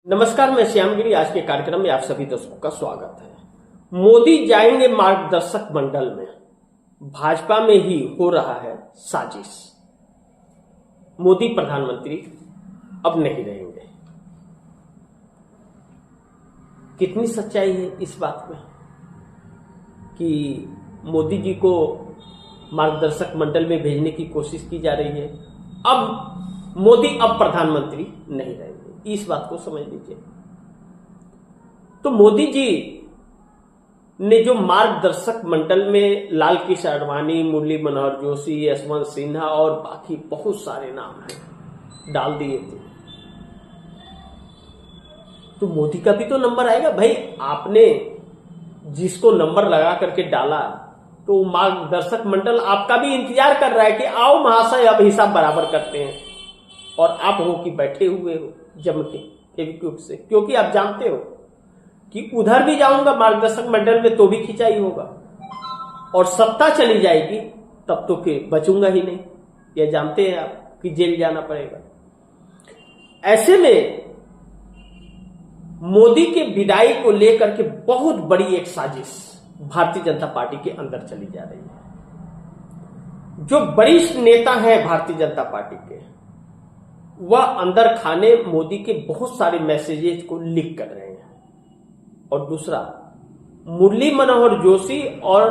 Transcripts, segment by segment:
नमस्कार, मैं श्यामगिरी। आज के कार्यक्रम में आप सभी दर्शकों का स्वागत है। मोदी जाएंगे मार्गदर्शक मंडल में, भाजपा में ही हो रहा है साजिश। मोदी प्रधानमंत्री अब नहीं रहेंगे। कितनी सच्चाई है इस बात में कि मोदी जी को मार्गदर्शक मंडल में भेजने की कोशिश की जा रही है। अब मोदी अब प्रधानमंत्री नहीं रहेंगे, इस बात को समझ लीजिए। तो मोदी जी ने जो मार्गदर्शक मंडल में लाल कृष्ण आडवाणी, मुरली मनोहर जोशी, यशवंत सिन्हा और बाकी बहुत सारे नाम हैं डाल दिए थे, तो मोदी का भी तो नंबर आएगा भाई। आपने जिसको नंबर लगा करके डाला तो मार्गदर्शक मंडल आपका भी इंतजार कर रहा है कि आओ महाशय अब हिसाब बराबर करते हैं। और आप हो कि बैठे हुए हो जम के फेविक्विक से, क्योंकि आप जानते हो कि उधर भी जाऊंगा मार्गदर्शक मंडल में तो भी खिंचाई होगा और सत्ता चली जाएगी तब तो फिर बचूंगा ही नहीं। यह जानते हैं आप कि जेल जाना पड़ेगा। ऐसे में मोदी के विदाई को लेकर के बहुत बड़ी एक साजिश भारतीय जनता पार्टी के अंदर चली जा रही है। जो वरिष्ठ नेता हैं भारतीय जनता पार्टी के, वह अंदर खाने मोदी के बहुत सारे मैसेजेस को लीक कर रहे हैं। और दूसरा, मुरली मनोहर जोशी और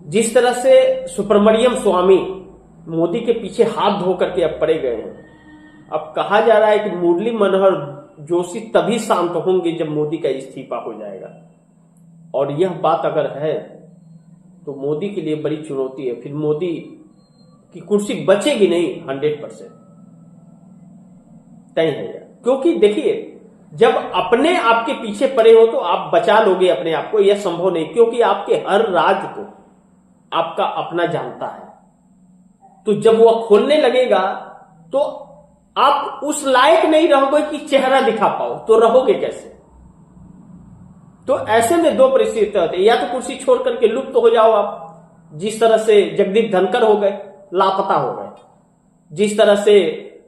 जिस तरह से सुब्रमण्यम स्वामी मोदी के पीछे हाथ धो करके अब पड़े गए हैं। अब कहा जा रहा है कि मुरली मनोहर जोशी तभी शांत होंगे जब मोदी का इस्तीफा हो जाएगा। और यह बात अगर है तो मोदी के लिए बड़ी चुनौती है। फिर मोदी की कुर्सी बचेगी नहीं 100% तय है यार। क्योंकि देखिए, जब अपने आपके पीछे पड़े हो तो आप बचा लोगे अपने आप को, यह संभव नहीं, क्योंकि आपके हर राज को आपका अपना जानता है। तो जब वह खोलने लगेगा तो आप उस लायक नहीं रहोगे कि चेहरा दिखा पाओ, तो रहोगे कैसे? तो ऐसे में दो परिस्थितियां होती है, या तो कुर्सी छोड़ करके लुप्त तो हो जाओ आप, जिस तरह से जगदीप धनखड़ हो गए, लापता हो गए, जिस तरह से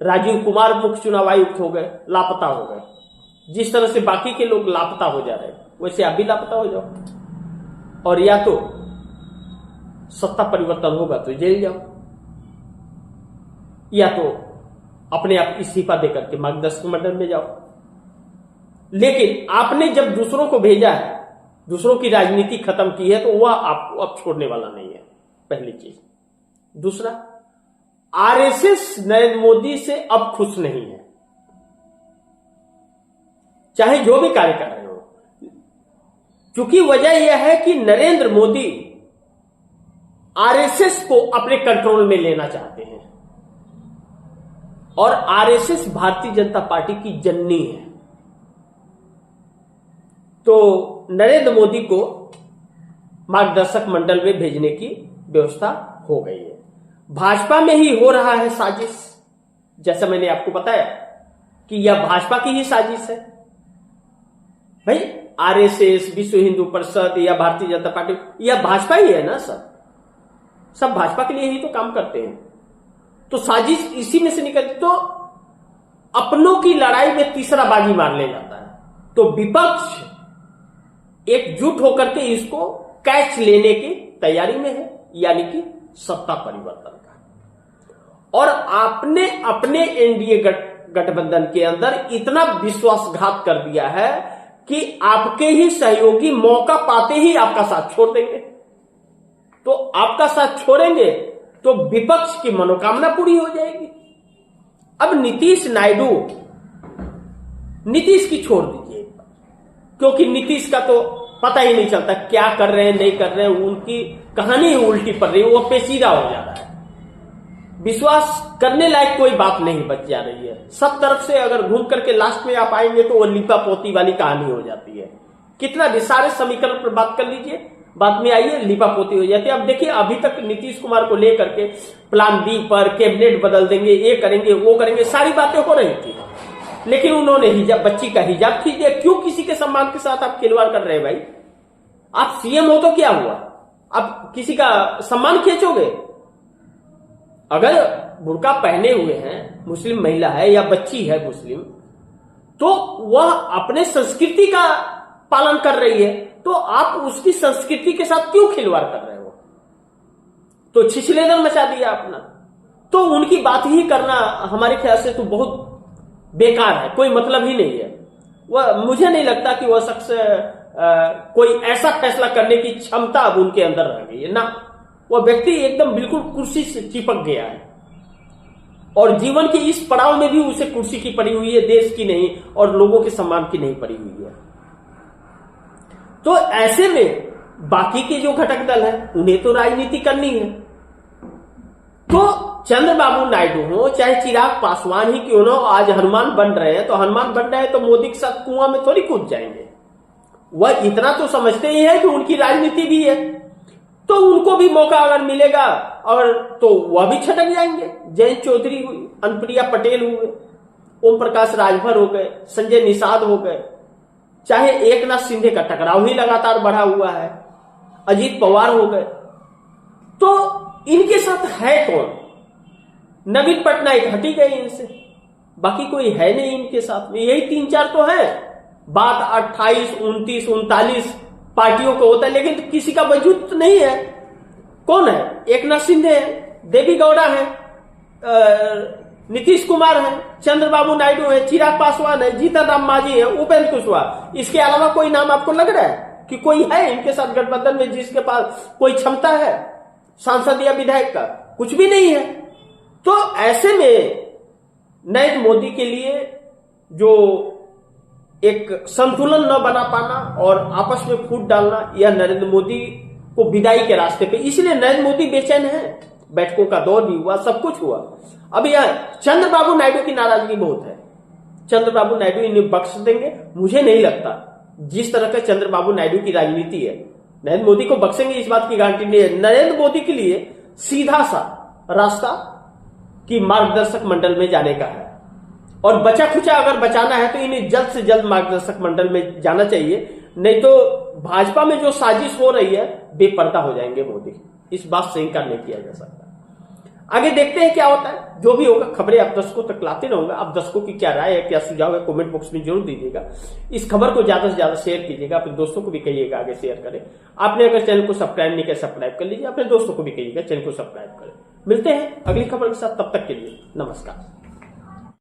राजीव कुमार मुख्य चुनाव आयुक्त हो गए, लापता हो गए, जिस तरह से बाकी के लोग लापता हो जा रहे हैं, वैसे आप भी लापता हो जाओ। और या तो सत्ता परिवर्तन होगा तो जेल जाओ, या तो अपने आप इस्तीफा देकर के मार्गदर्शक मंडल में जाओ। लेकिन आपने जब दूसरों को भेजा है, दूसरों की राजनीति खत्म की है, तो वह आपको अब छोड़ने वाला नहीं है, पहली चीज। दूसरा, आरएसएस नरेंद्र मोदी से अब खुश नहीं है, चाहे जो भी कार्य कर रहे हो। क्योंकि वजह यह है कि नरेंद्र मोदी आरएसएस को अपने कंट्रोल में लेना चाहते हैं। और आरएसएस भारतीय जनता पार्टी की जननी है। तो नरेंद्र मोदी को मार्गदर्शक मंडल में भेजने की व्यवस्था हो गई है। भाजपा में ही हो रहा है साजिश। जैसा मैंने आपको बताया कि यह भाजपा की ही साजिश है भाई। आरएसएस, विश्व हिंदू परिषद या भारतीय जनता पार्टी, यह भाजपा ही है ना। सब भाजपा के लिए ही तो काम करते हैं। तो साजिश इसी में से निकलती, तो अपनों की लड़ाई में तीसरा बाजी मारने जाता है। तो विपक्ष एकजुट होकर के इसको कैच लेने की तैयारी में है, यानी कि सत्ता परिवर्तन का। और आपने अपने एनडीए गठबंधन के अंदर इतना विश्वासघात कर दिया है कि आपके ही सहयोगी मौका पाते ही आपका साथ छोड़ देंगे। तो आपका साथ छोड़ेंगे तो विपक्ष की मनोकामना पूरी हो जाएगी। अब नीतीश की छोड़ दीजिए, क्योंकि नीतीश का तो पता ही नहीं चलता क्या कर रहे हैं, नहीं कर रहे हैं। उनकी कहानी उल्टी पड़ रही है, वो पेचीदा हो जा रहा है। विश्वास करने लायक कोई बात नहीं बच जा रही है। सब तरफ से अगर घूम करके लास्ट में आप आएंगे तो वो लिपा पोती वाली कहानी हो जाती है। कितना भी सारे समीकरण पर बात कर लीजिए, बाद में आइए लिपा पोती हो जाती है। अब देखिए, अभी तक नीतीश कुमार को लेकर के प्लान बी पर कैबिनेट बदल देंगे, ये करेंगे, वो करेंगे, सारी बातें हो रही थी। लेकिन उन्होंने हिजाब, बच्ची का हिजाब खींच दिया। क्यों किसी के सम्मान के साथ आप खिलवाड़ कर रहे हैं भाई? आप सीएम हो तो क्या हुआ? आप किसी का सम्मान खींचोगे? अगर बुर्का पहने हुए हैं, मुस्लिम महिला है या बच्ची है मुस्लिम, तो वह अपने संस्कृति का पालन कर रही है, तो आप उसकी संस्कृति के साथ क्यों खिलवाड़ कर रहे हो? तो छिछलेदन मचा दिया अपना। तो उनकी बात ही करना हमारे ख्याल से तो बहुत बेकार है, कोई मतलब ही नहीं है। वह, मुझे नहीं लगता कि वह शख्स कोई ऐसा फैसला करने की क्षमता अब उनके अंदर रह गई है ना। वह व्यक्ति एकदम बिल्कुल कुर्सी से चिपक गया है और जीवन के इस पड़ाव में भी उसे कुर्सी की पड़ी हुई है, देश की नहीं और लोगों के सम्मान की नहीं पड़ी हुई है। तो ऐसे में बाकी के जो घटक दल है उन्हें तो राजनीति करनी है। तो चंद्रबाबू नायडू हो चाहे चिराग पासवान ही क्यों ना, आज हनुमान बन रहे हैं, तो हनुमान बन रहे हैं तो मोदी के साथ कुआं में थोड़ी कूद जाएंगे। वह इतना तो समझते ही है कि उनकी राजनीति भी है, तो उनको भी मौका अगर मिलेगा और तो वह भी छटक जाएंगे। जयंत चौधरी हुई, अनुप्रिया पटेल हुए, ओम प्रकाश राजभर हो गए, संजय निषाद हो गए, चाहे एकनाथ शिंदे का टकराव ही लगातार बढ़ा हुआ है, अजीत पवार हो गए। तो इनके साथ है कौन? नवीन पटनायक हटी गए इनसे, बाकी कोई है नहीं इनके साथ में। यही 3-4 तो है। बात 28, 29, 39 पार्टियों को होता है, लेकिन किसी का वजूद नहीं है। कौन है? एकनाथ शिंदे है, देवी गौड़ा है, नीतीश कुमार है, चंद्रबाबू नायडू है, चिराग पासवान है, जीतन राम मांझी है, उपेंद्र कुशवाहा। इसके अलावा कोई नाम आपको लग रहा है कि कोई है इनके साथ गठबंधन में जिसके पास कोई क्षमता है सांसद या विधायक का? कुछ भी नहीं है। तो ऐसे में नरेंद्र मोदी के लिए जो एक संतुलन न बना पाना और आपस में फूट डालना, यह नरेंद्र मोदी को विदाई के रास्ते पे, इसलिए नरेंद्र मोदी बेचैन है। बैठकों का दौर भी हुआ, सब कुछ हुआ। अब यह चंद्रबाबू नायडू की नाराजगी बहुत है। चंद्रबाबू नायडू इन्हें बख्श देंगे? मुझे नहीं लगता। जिस तरह का चंद्रबाबू नायडू की राजनीति है, नरेंद्र मोदी को बख्शेंगे इस बात की गारंटी नहीं है। नरेंद्र मोदी के लिए सीधा सा रास्ता कि मार्गदर्शक मंडल में जाने का है, और बचा खुचा अगर बचाना है तो इन्हें जल्द से जल्द मार्गदर्शक मंडल में जाना चाहिए, नहीं तो भाजपा में जो साजिश हो रही है बेपर्दा हो जाएंगे मोदी। इस बात से इनकार नहीं किया जा सकता। आगे देखते हैं क्या होता है। जो भी होगा खबरें आप दर्शकों तक लाते रहूंगा। आप दर्शकों की क्या राय है, क्या सुझाव है, कमेंट बॉक्स में जरूर दीजिएगा। इस खबर को ज्यादा से ज्यादा शेयर कीजिएगा, अपने दोस्तों को भी कहिएगा आगे शेयर करें। आपने अगर चैनल को सब्सक्राइब नहीं किया, सब्सक्राइब कर लीजिए, अपने दोस्तों को भी कहिएगा चैनल को सब्सक्राइब करें। मिलते हैं अगली खबर के साथ, तब तक के लिए नमस्कार।